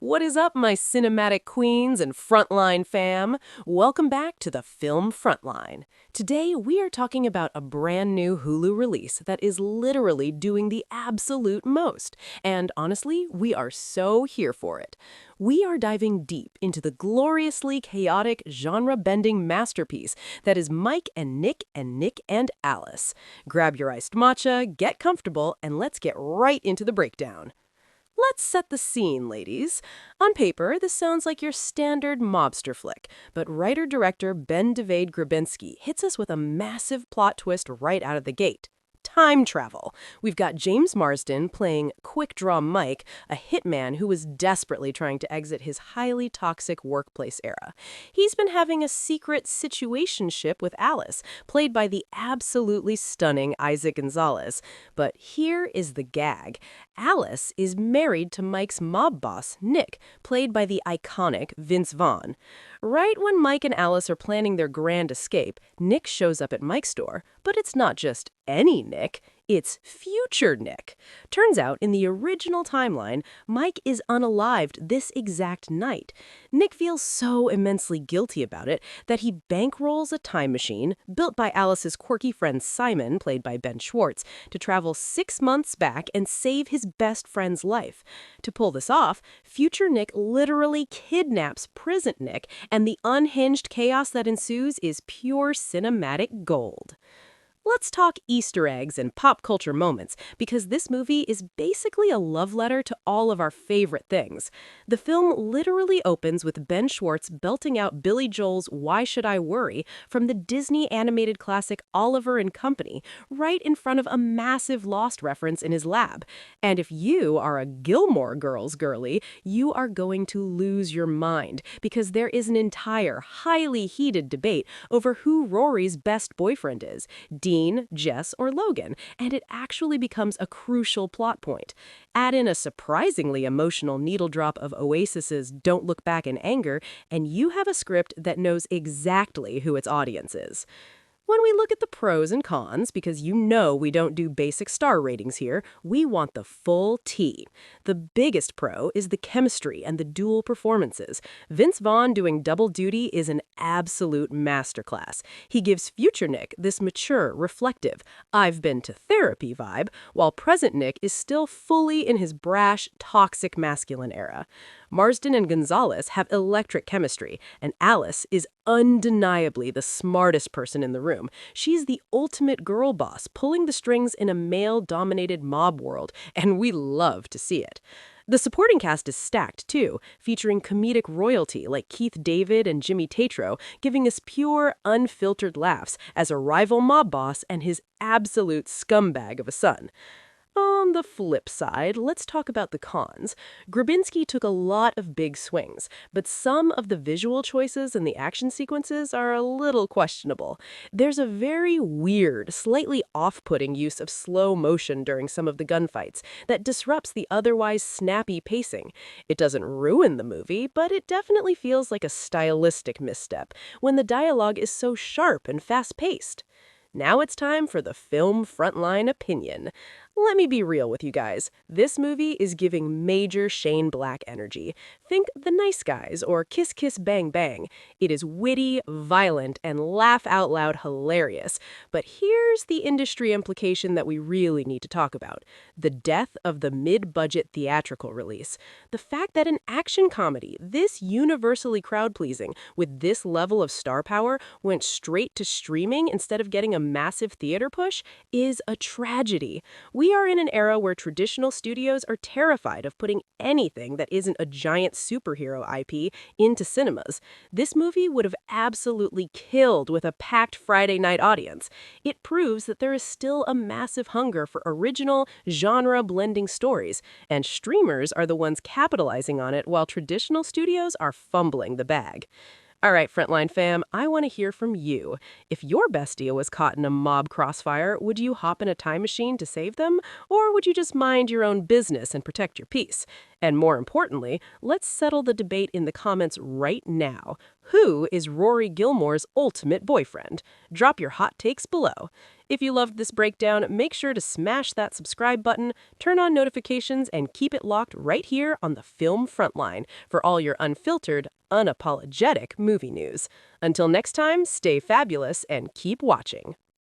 What is up, my cinematic queens and frontline fam? Welcome back to the Film Frontline. Today, we are talking about a brand new Hulu release that is literally doing the absolute most. And honestly, we are so here for it. We are diving deep into the gloriously chaotic, genre-bending masterpiece that is Mike and Nick and Alice. Grab your iced matcha, get comfortable, and let's get right into the breakdown. Let's set the scene, ladies. On paper, this sounds like your standard mobster flick, but writer-director Ben David Grabinski hits us with a massive plot twist right out of the gate. Time travel. We've got James Marsden playing Quick Draw Mike, a hitman who was desperately trying to exit his highly toxic workplace era. He's been having a secret situationship with Alice, played by the absolutely stunning Isaac Gonzalez. But here is the gag. Alice is married to Mike's mob boss, Nick, played by the iconic Vince Vaughn. Right when Mike and Alice are planning their grand escape, Nick shows up at Mike's door, but it's not just any Nick, it's future Nick. Turns out, in the original timeline, Mike is unalived this exact night. Nick feels so immensely guilty about it that he bankrolls a time machine, built by Alice's quirky friend Simon, played by Ben Schwartz, to travel 6 months back and save his best friend's life. To pull this off, future Nick literally kidnaps present Nick, and the unhinged chaos that ensues is pure cinematic gold. Let's talk Easter eggs and pop culture moments, because this movie is basically a love letter to all of our favorite things. The film literally opens with Ben Schwartz belting out Billy Joel's Why Should I Worry from the Disney animated classic Oliver and Company, right in front of a massive Lost reference in his lab. And if you are a Gilmore Girls girly, you are going to lose your mind, because there is an entire, highly heated debate over who Rory's best boyfriend is. Dean, Jess, or Logan, and it actually becomes a crucial plot point. Add in a surprisingly emotional needle drop of Oasis's Don't Look Back in Anger, and you have a script that knows exactly who its audience is. When we look at the pros and cons, because you know we don't do basic star ratings here, we want the full tea. The biggest pro is the chemistry and the dual performances. Vince Vaughn doing double duty is an absolute masterclass. He gives future Nick this mature, reflective, I've been to therapy vibe, while present Nick is still fully in his brash, toxic masculine era. Marsden and Gonzalez have electric chemistry, and Alice is undeniably the smartest person in the room. She's the ultimate girl boss, pulling the strings in a male-dominated mob world, and we love to see it. The supporting cast is stacked, too, featuring comedic royalty like Keith David and Jimmy Tatro, giving us pure, unfiltered laughs as a rival mob boss and his absolute scumbag of a son. On the flip side, let's talk about the cons. Grabinski took a lot of big swings, but some of the visual choices and the action sequences are a little questionable. There's a very weird, slightly off-putting use of slow motion during some of the gunfights that disrupts the otherwise snappy pacing. It doesn't ruin the movie, but it definitely feels like a stylistic misstep when the dialogue is so sharp and fast-paced. Now it's time for the Film Frontline opinion. Let me be real with you guys. This movie is giving major Shane Black energy. Think The Nice Guys or Kiss Kiss Bang Bang. It is witty, violent, and laugh-out-loud hilarious. But here's the industry implication that we really need to talk about. The death of the mid-budget theatrical release. The fact that an action comedy, this universally crowd-pleasing, with this level of star power, went straight to streaming instead of getting a massive theater push, is a tragedy. We are in an era where traditional studios are terrified of putting anything that isn't a giant superhero IP into cinemas. This movie would have absolutely killed with a packed Friday night audience. It proves that there is still a massive hunger for original, genre-blending stories, and streamers are the ones capitalizing on it while traditional studios are fumbling the bag. All right, Frontline fam, I want to hear from you. If your bestie was caught in a mob crossfire, would you hop in a time machine to save them? Or would you just mind your own business and protect your peace? And more importantly, let's settle the debate in the comments right now. Who is Rory Gilmore's ultimate boyfriend? Drop your hot takes below. If you loved this breakdown, make sure to smash that subscribe button, turn on notifications, and keep it locked right here on the Film Frontline for all your unfiltered, unapologetic movie news. Until next time, stay fabulous and keep watching.